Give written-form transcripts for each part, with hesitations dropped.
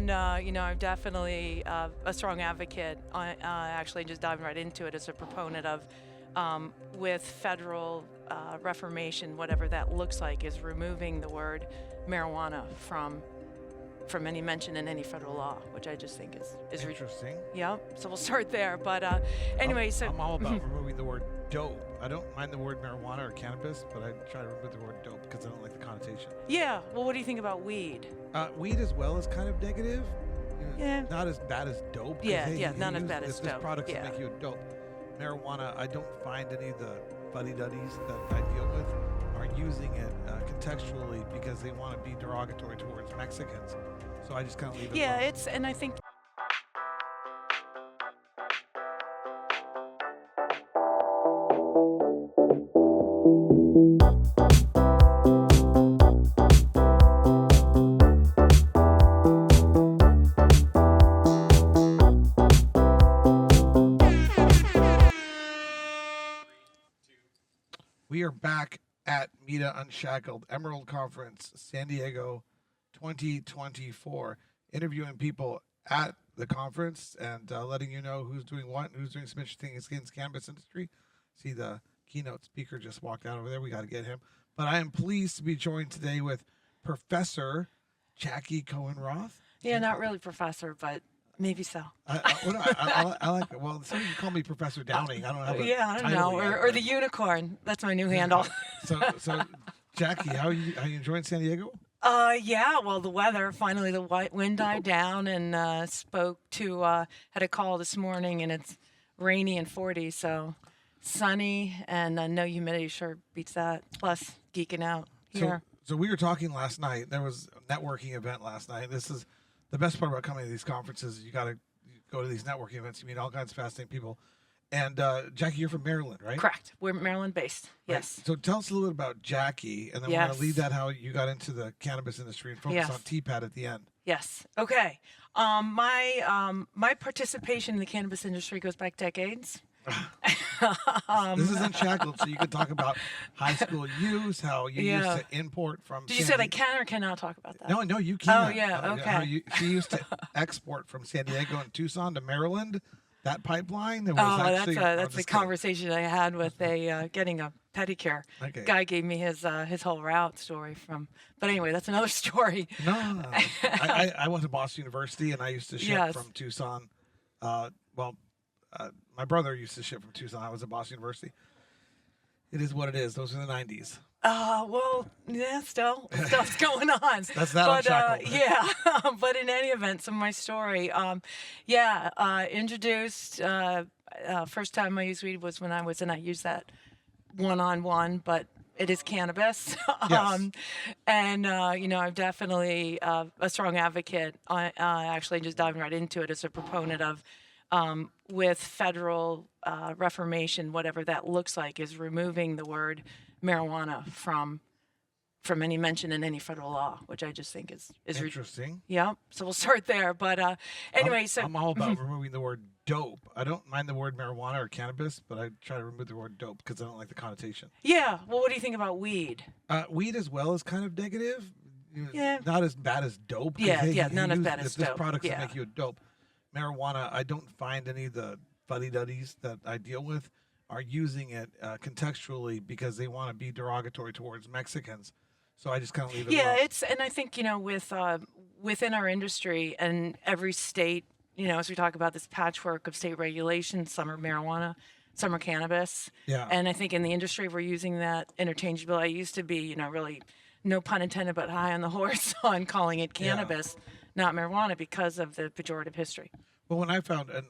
And, I'm definitely a strong advocate, actually just diving right into it as a proponent of, with federal reformation, whatever that looks like, is removing the word marijuana from any mention in any federal law, which I just think is interesting. Yep. So we'll start there. But anyway, I'm all about removing the word dope. I don't mind the word marijuana or cannabis, but I try to remove the word dope because I don't like the connotation. Yeah. Well, what do you think about weed? Weed as well is kind of negative. Yeah. Not as bad as dope. Yeah, not as bad as dope. This products that make you a dope. Marijuana, I don't find any of the fuddy-duddies that I deal with are using it contextually because they want to be derogatory towards Mexicans. So I just kind of leave it alone. And I think. We are back at MITA Unshackled Emerald Conference, San Diego 2024, interviewing people at the conference and letting you know who's doing what, who's doing some interesting things in the cannabis industry. See, the keynote speaker just walked out over there. We got to get him. But I am pleased to be joined today with Professor Jacquie Cohen Roth. Yeah, not really professor, but maybe so. I like it. Well, some of you call me Professor Downing. I don't have a I don't know. Or the unicorn. That's my new handle. So Jacquie, how are you enjoying San Diego? Yeah, well, the weather, finally the wind died down, and had a call this morning, and it's rainy and 40, so sunny, and no humidity, sure beats that. Plus, geeking out here. So we were talking last night. There was a networking event last night. This is the best part about coming to these conferences. You got to go to these networking events. You meet all kinds of fascinating people. And Jacquie, you're from Maryland, right? Correct. We're Maryland-based. Yes. Right. So tell us a little bit about Jacquie, and then we're going to lead that how you got into the cannabis industry and focus on TPAT at the end. Yes. Okay. My participation in the cannabis industry goes back decades. This is Unshackled, so you can talk about high school use, how you used to import from. Did you say I can or cannot talk about that? No, you can. Oh, yeah, okay. She used to export from San Diego and Tucson to Maryland. That pipeline. That's a conversation I had with getting a pedicure. Okay. Guy gave me his whole route story from. But anyway, that's another story. No. I went to Boston University and I used to ship from Tucson. My brother used to ship from Tucson. I was at Boston University. It is what it is. Those are the 90s. Stuff's going on. That's that Unshackled. But in any event, so my story, introduced, first time I used weed was when I used that one-on-one, but it is cannabis. Yes. I'm definitely a strong advocate, actually just diving right into it as a proponent of, with federal reformation, whatever that looks like, is removing the word marijuana from any mention in any federal law, which I just think is interesting. Yeah. So we'll start there. But anyway, I'm all about removing the word dope. I don't mind the word marijuana or cannabis, but I try to remove the word dope because I don't like the connotation. Yeah. Well, what do you think about weed? Weed as well is kind of negative. Yeah. Not as bad as dope. Not as bad as dope. This products that make you a dope. Marijuana, I don't find any of the fuddy-duddies that I deal with are using it contextually because they want to be derogatory towards Mexicans. So I just kind of leave it alone. And I think, with within our industry and every state, as we talk about this patchwork of state regulations, some are marijuana, some are cannabis. Yeah. And I think in the industry, we're using that interchangeably. I used to be, really, no pun intended, but high on the horse on calling it cannabis, not marijuana, because of the pejorative history. Well, when I found, and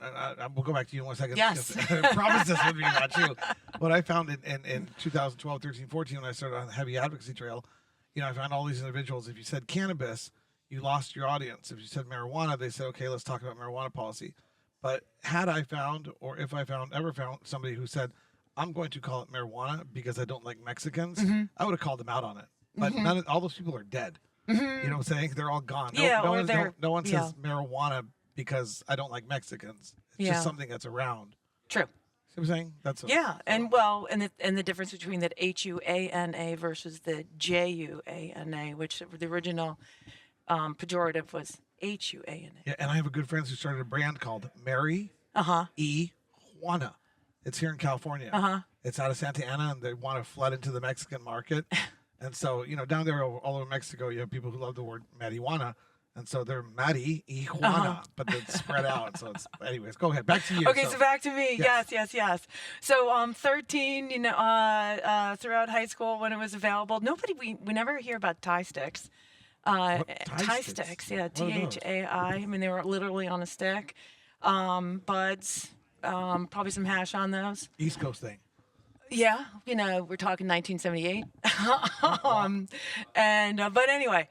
we'll go back to you in 1 second. Yes. I promise this would be not you. What I found in 2012, 13, 14, when I started on the heavy advocacy trail, I found all these individuals. If you said cannabis, you lost your audience. If you said marijuana, they said, okay, let's talk about marijuana policy. But had I found, or if I ever found somebody who said, I'm going to call it marijuana because I don't like Mexicans, I would have called them out on it. But all those people are dead. You know what I'm saying? They're all gone. No one says marijuana because I don't like Mexicans. It's just something that's around. True. See what I'm saying? That's and the difference between that HUANA versus the JUANA, which the original pejorative was Huana. Yeah, and I have a good friend who started a brand called Mary Uh-huh. E. Juana. It's here in California. Uh-huh. It's out of Santa Ana, and they want to flood into the Mexican market. And so, down there all over Mexico, you have people who love the word marijuana. And so they're Mari y Juana, but they're spread out. So it's, anyways, go ahead. Back to you. Okay, so back to me. Yes. Yes. So 13, throughout high school when it was available, we never hear about Thai sticks. Thai sticks, yeah, What are those? THAI. I mean, they were literally on a stick. Buds, probably some hash on those. East Coast thing. Yeah, we're talking 1978. But anyway,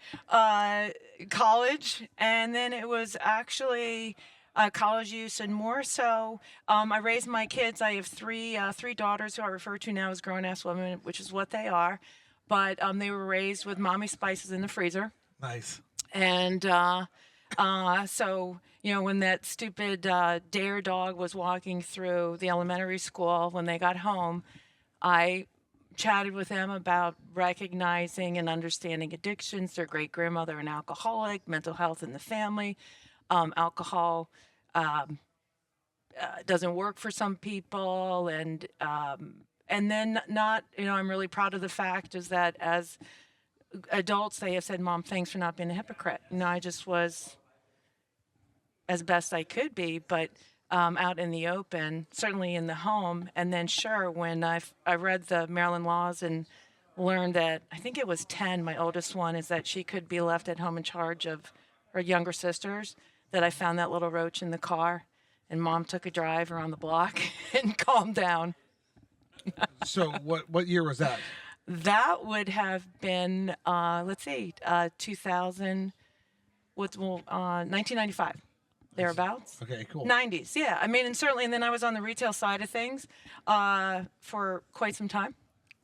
college, and then it was actually college use, and more so, I raised my kids. I have three daughters who I refer to now as grown-ass women, which is what they are. But they were raised with mommy spices in the freezer. Nice. And so, when that stupid dare dog was walking through the elementary school when they got home, I chatted with them about recognizing and understanding addictions. Their great grandmother, an alcoholic, mental health in the family. Alcohol doesn't work for some people, and then not, I'm really proud of the fact is that as adults, they have said, "Mom, thanks for not being a hypocrite." I just was as best I could be, but out in the open, certainly in the home. And then, sure, when I read the Maryland laws and learned that, I think it was 10, my oldest one, is that she could be left at home in charge of her younger sisters, that I found that little roach in the car, and Mom took a drive around the block and calmed down. So what year was that? That would have been, 2000, 1995, thereabouts. Okay, cool. 90s, yeah. I mean, and then I was on the retail side of things for quite some time.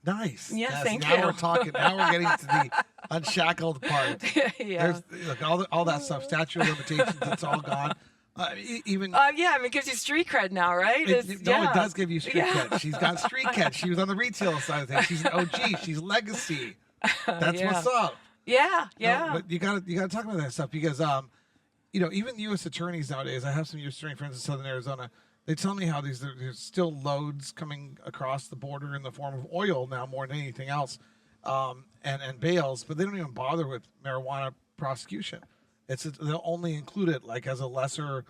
Nice. Yeah, yes, thank now you. we're talking. Now we're getting to the unshackled part. Yeah. Look, all that stuff, statute of limitations, it's all gone. Even Yeah, I mean, it gives you street cred now, right? it does give you street cred. She's got street cred. She was on the retail side of things. She's an OG. She's legacy. That's Yeah. what's up. Yeah. No, but you gotta talk about that stuff because even U.S. attorneys nowadays. I have some U.S. attorney friends in Southern Arizona. They tell me how there's still loads coming across the border in the form of oil now more than anything else, and bales, but they don't even bother with marijuana prosecution. They'll only include it like as a lesser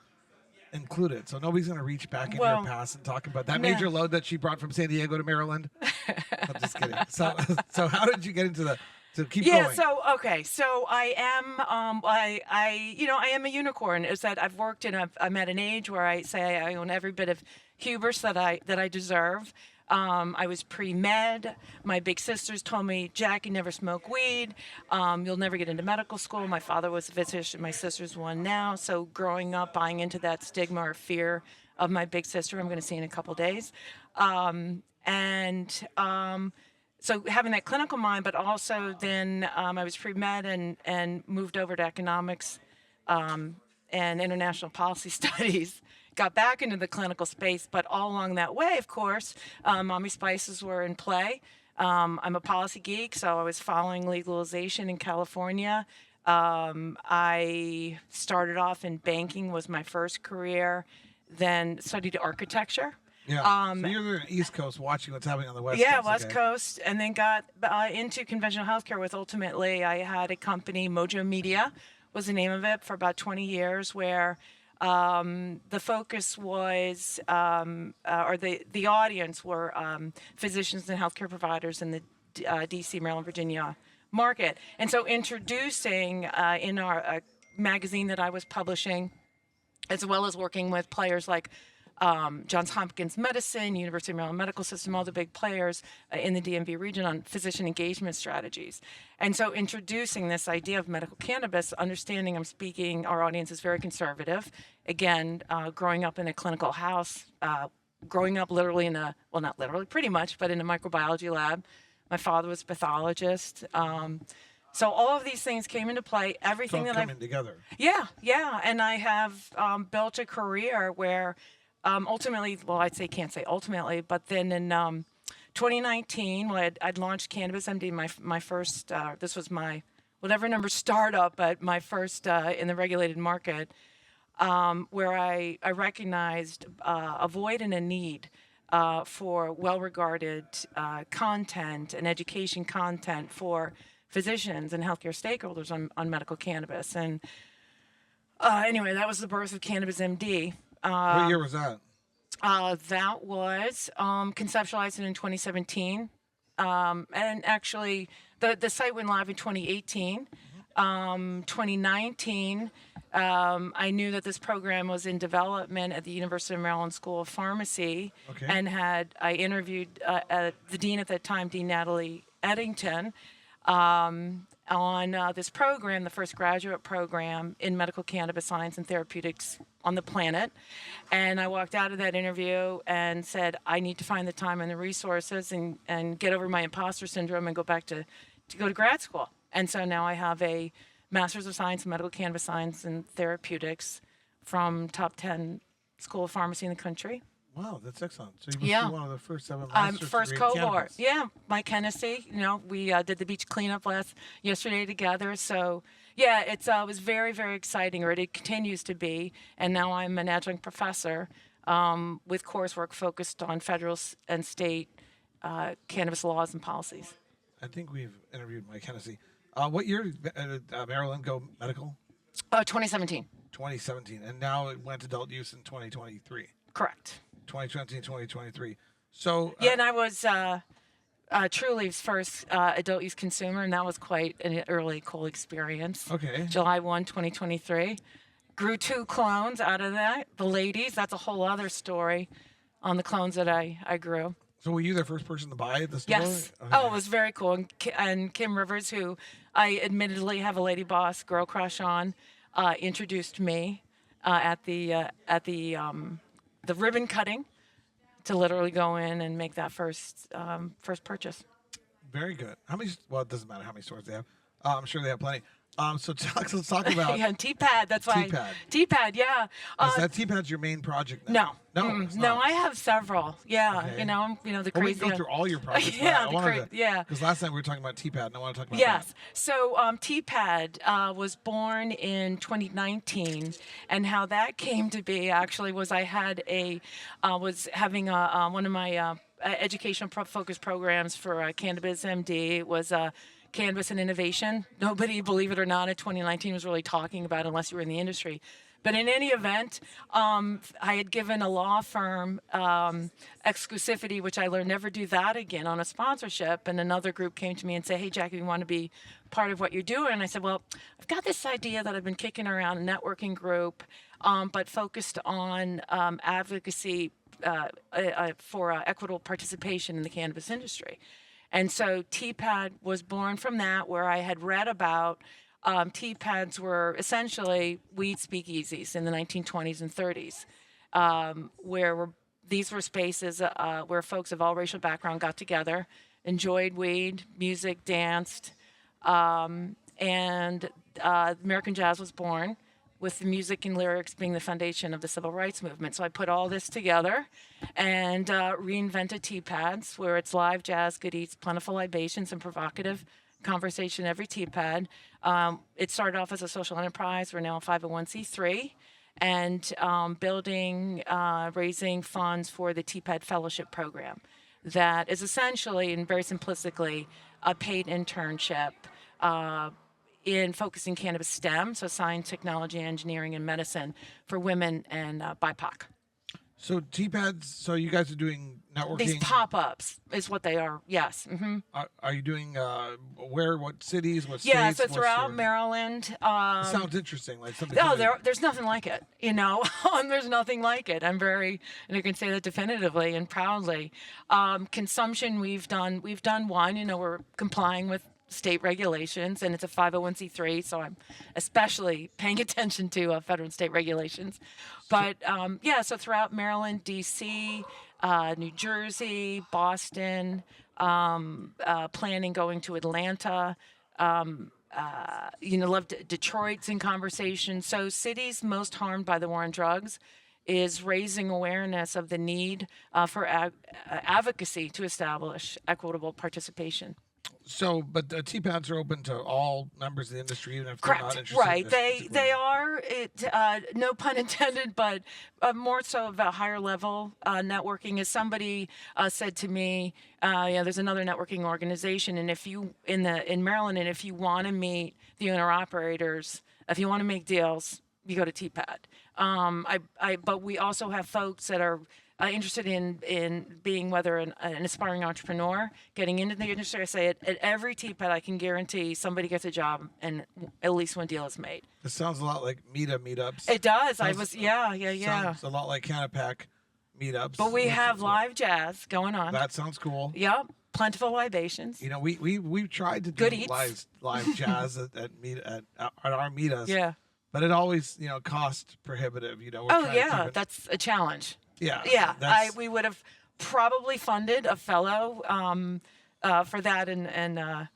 included. So nobody's going to reach back into your past and talk about that major load that she brought from San Diego to Maryland. I'm just kidding. So how did you get into to keep going? So I am I am a unicorn. Is that I've worked and I'm at an age where I say I own every bit of hubris that I deserve. I was pre-med. My big sisters told me, "Jackie, never smoke weed. You'll never get into medical school." My father was a physician. My sister's one now. So growing up, buying into that stigma or fear of my big sister, I'm going to see in a couple days. So having that clinical mind, but also then I was pre-med and moved over to economics and international policy studies. Got back into the clinical space, but all along that way, of course, Mommy Spices were in play. I'm a policy geek, so I was following legalization in California. I started off in banking, was my first career, then studied architecture. Yeah. So you're the East Coast watching what's happening on the West Coast. Yeah, West Coast, and then got into conventional healthcare with ultimately I had a company, Mojo Media was the name of it, for about 20 years, where the focus was, or the audience were physicians and healthcare providers in the D.C., Maryland, Virginia market. And so introducing in our magazine that I was publishing, as well as working with players like Johns Hopkins Medicine, University of Maryland Medical System, all the big players in the DMV region on physician engagement strategies. And so introducing this idea of medical cannabis, understanding I'm speaking, our audience is very conservative. Again, growing up in a clinical house, growing up literally in a, well, not literally, pretty much, but in a microbiology lab. My father was a pathologist. So all of these things came into play. Everything that coming together. Yeah. And I have built a career where ultimately, well, can't say ultimately, but then in 2019, I'd launched Cannabis MD, my first, this was whatever number startup at my first in the regulated market, where I recognized a void and a need for well-regarded content and education content for physicians and healthcare stakeholders on medical cannabis. And anyway, that was the birth of Cannabis MD. What year was that? That was conceptualized in 2017. And actually, the site went live in 2018. 2019, I knew that this program was in development at the University of Maryland School of Pharmacy, Okay. and I interviewed the dean at that time, Dean Natalie Eddington, on this program, the first graduate program in medical cannabis science and therapeutics on the planet. And I walked out of that interview and said, I need to find the time and the resources and get over my imposter syndrome and go back to go to grad school. And so now I have a Master's of Science in Medical Cannabis Science and Therapeutics from top 10 School of Pharmacy in the country. Wow, that's excellent. So you must Yeah. be one of the first 7 master's First degree in cohort. cannabis. Yeah, Mike Hennessy. We did the beach cleanup yesterday together. So yeah, it was very, very exciting, or it continues to be. And now I'm an adjunct professor with coursework focused on federal and state cannabis laws and policies. I think we've interviewed Mike Hennessy. What year did Maryland go medical? 2017. 2017. And now it went adult use in 2023. Correct. 2020, 2023. So Yeah, and I was Truliev's first adult use consumer, and that was quite an early cool experience. okay. July 1, 2023. Grew 2 clones out of that. The ladies, that's a whole other story on the clones that I grew. So were you the first person to buy at the store? Yes. Okay. Oh, it was very cool. And Kim Rivers, who I admittedly have a lady boss girl crush on, introduced me at the ribbon cutting to literally go in and make that first purchase. Very good. How many? Well, it doesn't matter how many stores they have. I'm sure they have plenty. So let's talk about Yeah, and T-Pad. That's why. T-Pad. T-Pad, yeah. Is that T-Pad's your main project now? No. it's No, not. I have several. Yeah, Okay. the Well, we crazy. can go through all your projects. Yeah, yeah. Because last night we were talking about T-Pad, and I want to talk about Yes. that. So T-Pad was born in 2019, and how that came to be actually was I had was having one of my educational focus programs for Cannabis MD was Cannabis and Innovation. Nobody, believe it or not, in 2019 was really talking about it unless you were in the industry. But in any event, I had given a law firm exclusivity, which I learned never do that again on a sponsorship. And another group came to me and said, hey, Jackie, we want to be part of what you're doing. And I said, well, I've got this idea that I've been kicking around, a networking group, but focused on advocacy for equitable participation in the cannabis industry. And so T-Pad was born from that, where I had read about T-Pads were essentially weed speakeasies in the 1920s and 30s, these were spaces where folks of all racial background got together, enjoyed weed, music, danced, and American jazz was born, with the music and lyrics being the foundation of the civil rights movement. So I put all this together and reinvented T-Pads, where it's live jazz, good eats, plentiful libations, and provocative conversation every T-Pad. It started off as a social enterprise. We're now a 501c3, and raising funds for the T-Pad Fellowship Program. That is essentially, and very simplistically, a paid internship in focusing cannabis STEM, so science, technology, engineering, and medicine for women and BIPOC. So T-Pads, so you guys are doing networking? These pop-ups is what they are, yes. Mm-hmm. Are you doing, where, what cities, what states? Yeah, so what's throughout your- Maryland. It sounds interesting, like something. No, somebody- there's nothing like it, There's nothing like it. And I can say that definitively and proudly. Consumption, we've done one, we're complying with state regulations, and it's a 501c3, so I'm especially paying attention to federal and state regulations. But so throughout Maryland, D.C., New Jersey, Boston, planning going to Atlanta, loved Detroit's in conversation. So cities most harmed by the war on drugs is raising awareness of the need for advocacy to establish equitable participation. So, but the T-pads are open to all members of the industry, even if they're not Correct. interested. Right. In They are no pun intended, but more so about higher level networking. As somebody said to me, there's another networking organization, and if you in Maryland, and if you want to meet the owner operators, if you want to make deals, you go to TPAD. But we also have folks that are interested in being whether an aspiring entrepreneur, getting into the industry. I say at every TPAD, I can guarantee somebody gets a job and at least one deal is made. It sounds a lot like MITA meetups. It does. Sounds, Sounds a lot like Canapac meetups. But we have live jazz going on. That sounds cool. Yep. Plentiful libations. You know, we've tried to do Good eats. live jazz at our meetups. Yeah. But it always, cost prohibitive. We're Oh trying to yeah, keep it- that's a challenge. yeah. Yeah, we would have probably funded a fellow for that and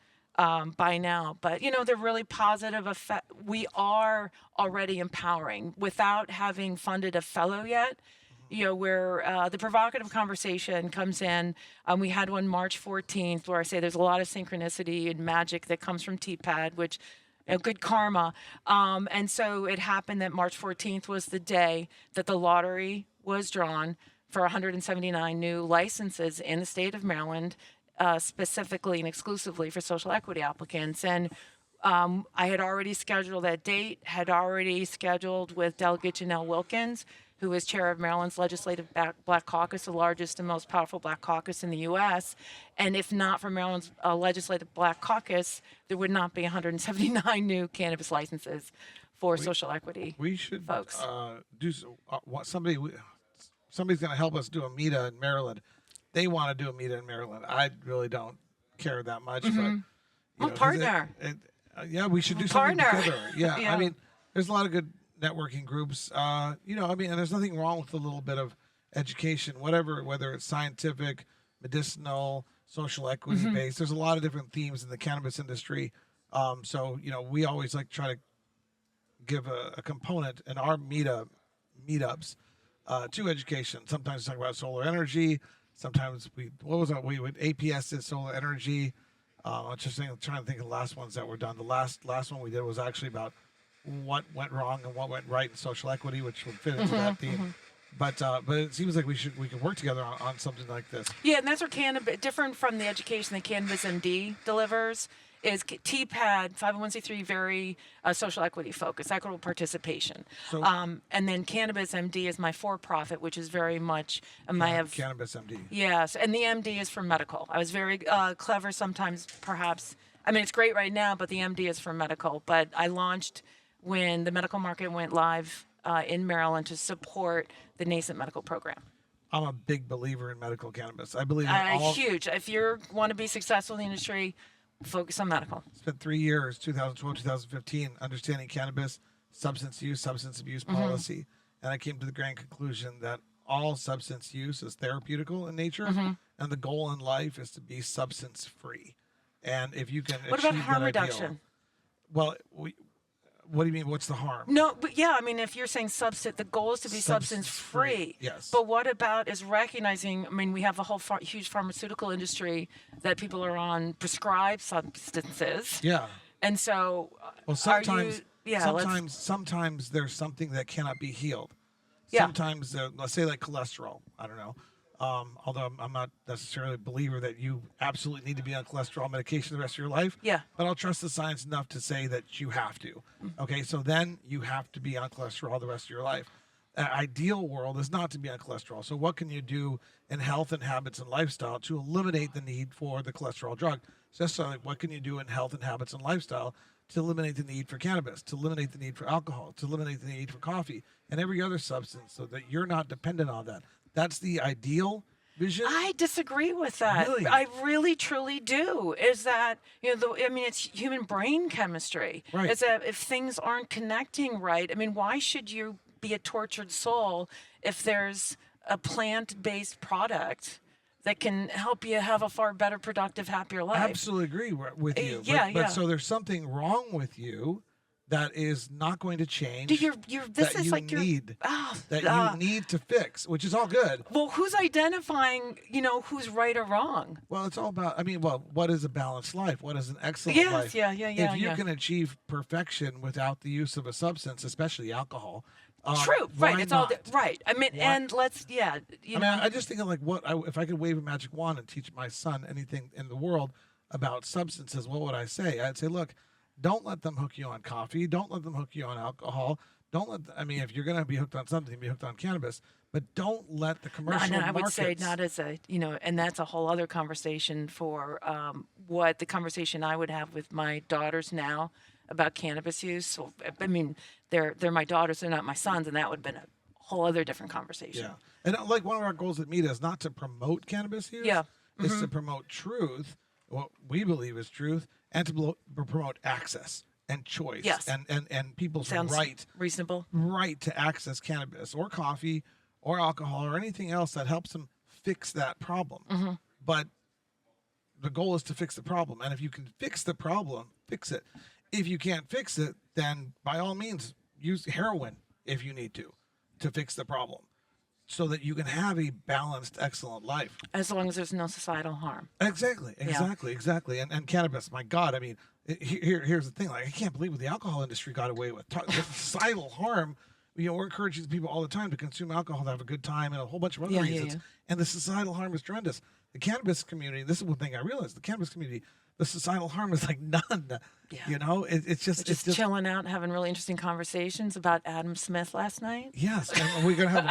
by now. But they're really positive effect. We are already empowering without having funded a fellow yet. Where the provocative conversation comes in. We had one March 14th where I say there's a lot of synchronicity and magic that comes from TPAD, which good karma. And so it happened that March 14th was the day that the lottery was drawn for 179 new licenses in the state of Maryland, specifically and exclusively for social equity applicants. And I had already scheduled that date, had already scheduled with Delegate Janelle Wilkins, who is chair of Maryland's Legislative Black Caucus, the largest and most powerful Black caucus in the U.S. And if not for Maryland's Legislative Black Caucus, there would not be 179 new cannabis licenses for social equity. We should folks. Do somebody's going to help us do a MITA in Maryland. They want to do a MITA in Maryland. I really don't care that much, but Partner. We should do something Partner. together. Yeah, Yeah. I mean, there's a lot of good networking groups. And there's nothing wrong with a little bit of education, whether it's scientific, medicinal, social equity based. There's a lot of different themes in the cannabis industry. We always like to try to give a component in our meetups to education. Sometimes talk about solar energy. Sometimes we would APS did solar energy. I'm trying to think of the last ones that were done. The last one we did was actually about what went wrong and what went right in social equity, which would fit into that theme. But it seems like we could work together on something like this. Yeah, and that's where cannabis, different from the education that Cannabis MD delivers, is TPAD, 501c3, very social equity focused, equitable participation. So- and then Cannabis MD is my for-profit, which is very much, Cannabis MD. Yes, and the MD is for medical. I was very clever sometimes, perhaps. I mean, it's great right now, but the MD is for medical. But I launched when the medical market went live in Maryland to support the nascent medical program. I'm a big believer in medical cannabis. I believe in all. Huge. If you want to be successful in the industry, focus on medical. Spent 3 years, 2012, 2015, understanding cannabis, substance use, substance abuse policy. And I came to the grand conclusion that all substance use is therapeutical in nature. And the goal in life is to be substance free. And if you can What achieve about harm that ideal- reduction? well, what do you mean? What's the harm? No, but yeah, I mean, if you're saying the goal is to be substance free. Yes. But what about is recognizing? I mean, we have a whole huge pharmaceutical industry that people are on prescribed substances. Yeah. And so, Well, sometimes, let's- sometimes there's something that cannot be healed. Yeah. Sometimes, let's say like cholesterol. I don't know. Although I'm not necessarily a believer that you absolutely need to be on cholesterol medication the rest of your life. Yeah. But I'll trust the science enough to say that you have to. Okay. So then you have to be on cholesterol the rest of your life. An ideal world is not to be on cholesterol. So what can you do in health and habits and lifestyle to eliminate the need for the cholesterol drug? Just so like, what can you do in health and habits and lifestyle to eliminate the need for cannabis, to eliminate the need for alcohol, to eliminate the need for coffee and every other substance so that you're not dependent on that? That's the ideal vision. I disagree with that. Really? I really, truly do. Is that, it's human brain chemistry. Right. Is that if things aren't connecting right, I mean, why should you be a tortured soul if there's a plant-based product that can help you have a far better, productive, happier life? Absolutely agree with you. Yeah. So there's something wrong with you that is not going to change. This that is you like need that uh, you need to fix, which is all good. well, who's identifying, who's right or wrong? Well, it's all about. I mean, well, what is a balanced life? What is an excellent Yes, life? yeah. If you can achieve perfection without the use of a substance, especially alcohol. True, why right? It's not? all right. I mean, and let's, I mean, I just think of like if I could wave a magic wand and teach my son anything in the world about substances, what would I say? I'd say, look, don't let them hook you on coffee. Don't let them hook you on alcohol. Don't let. I mean, if you're going to be hooked on something, be hooked on cannabis. But don't let the commercial no, I would markets. say not as a, and that's a whole other conversation for what the conversation I would have with my daughters now about cannabis use. So, I mean, they're my daughters, they're not my sons, and that would have been a whole other different conversation. Yeah, and like one of our goals at MITA is not to promote cannabis use. Yeah. It's to promote truth, what we believe is truth, and to promote access and choice. Yes. And people's Sounds reasonable. right to access cannabis or coffee or alcohol or anything else that helps them fix that problem. But the goal is to fix the problem. And if you can fix the problem, fix it. If you can't fix it, then by all means, use heroin if you need to fix the problem so that you can have a balanced, excellent life. As long as there's no societal harm. Exactly. And cannabis, my God, I mean, here's the thing. Like, I can't believe what the alcohol industry got away with. The societal harm. We're encouraging people all the time to consume alcohol, to have a good time, and a whole bunch of other reasons. Yeah. And the societal harm is tremendous. The cannabis community, this is one thing I realized, the cannabis community, the societal harm is like none. Yeah. It's just chilling out, having really interesting conversations about Adam Smith last night. Yes, and we're gonna have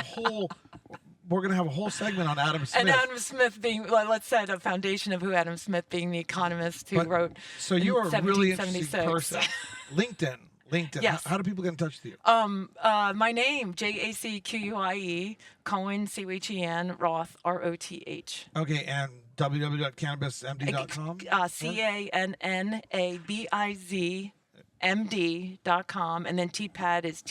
a whole segment on Adam Smith. And Adam Smith being, well, let's say the foundation of who Adam Smith being the economist who wrote. So you are a really interesting 1776. person. LinkedIn. Yes. How do people get in touch with you? My name, Jacquie, Cohen, Cohen, Roth, Roth. Okay, and www.cannabismd.com? CANNABIZMD.com, and then TPAD is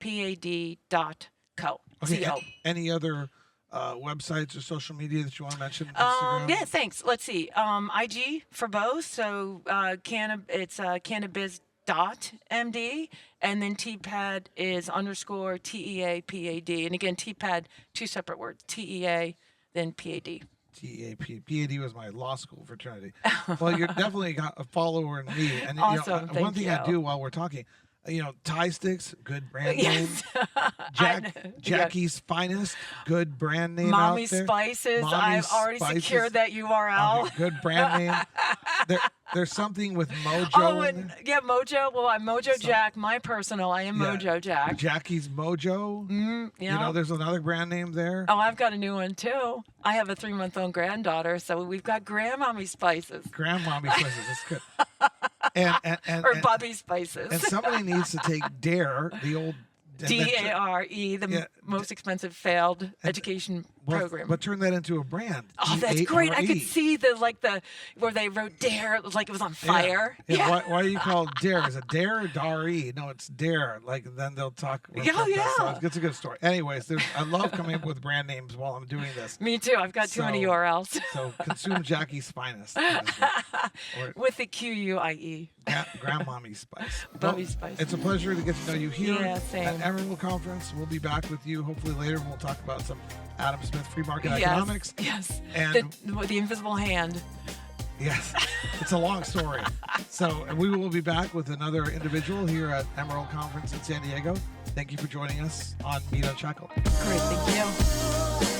TEAPAD.co. Okay, CO. any other websites or social media that you want to mention? Instagram? Yeah, thanks. Let's see. IG for both. So it's cannabis.md, and then TPAD is _TEAPAD. And again, TPAD, two separate words. TEA, then PAD. PAD was my law school fraternity. Well, you're definitely got a follower in me. And Awesome, one thing I thank do you. while we're talking, Thai Sticks, good brand name. Yes. Jackie's Finest, good brand name Mommy out there. Spices. Mommy I've already Spices. secured that URL. Okay, good brand name. There's something with Mojo Oh, in and there. yeah, Mojo. Well, I'm Mojo Jack. My personal, I am Yeah. Mojo Jack. Jackie's Mojo. Yeah. There's another brand name there. Oh, I've got a new one too. I have a 3-month-old granddaughter, so we've got Grandmommy Spices Grandmommy Spices. That's good. And Bubby Spices. and somebody needs to take DARE, the old DARE, the most expensive failed education program. But turn that into a brand. Oh, that's great! I could DARE. see where they wrote "dare" like it was on fire. Yeah. Why do you call it DARE? Is it DARE or DARE? No, it's DARE. Like then they'll talk. Yeah. So it's a good story. Anyways, I love coming up with brand names while I'm doing this. Me too. I've got too many URLs. So consume Jackie's Finest. With the QUIE. Grandmommy Spice. Bubby Spice. It's a pleasure to get to know you here Yeah, same. at Emerald Conference. We'll be back with you hopefully later. We'll talk about some Adam Smith free market economics. Yes. And the invisible hand. yes, it's a long story. So we will be back with another individual here at Emerald Conference in San Diego. Thank you for joining us on MITA Unshackled. Great. Thank you.